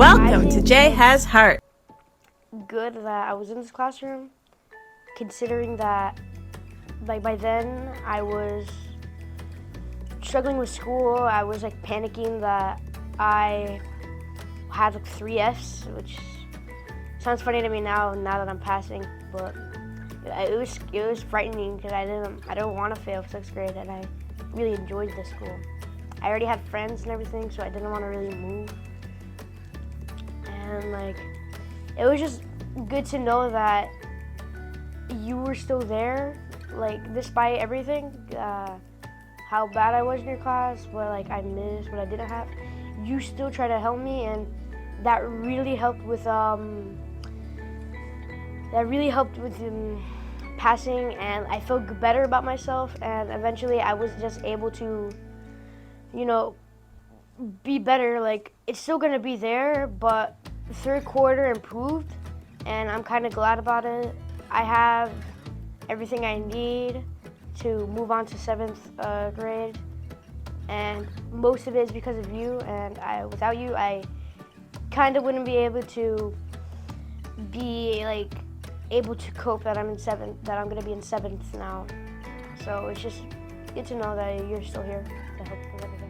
Welcome to Jay Has Heart. Good that I was in this classroom, considering that like by then I was struggling with school. I was like panicking that I had like 3 Fs, which sounds funny to me now that I'm passing, but it was frightening because I didn't want to fail 6th grade, and I really enjoyed this school. I already had friends and everything, so I didn't want to really move. And like, it was just good to know that you were still there, like despite everything, how bad I was in your class, what like I missed, what I didn't have. You still try to help me, and that really helped with passing, and I felt better about myself. And eventually, I was just able to, be better. Like, it's still gonna be there, but the 3rd quarter improved, and I'm kind of glad about it. I have everything I need to move on to 7th grade, and most of it is because of you. And without you, I kind of wouldn't be able to cope that I'm in 7th, that I'm gonna be in 7th now. So it's just good to know that you're still here to help with everything.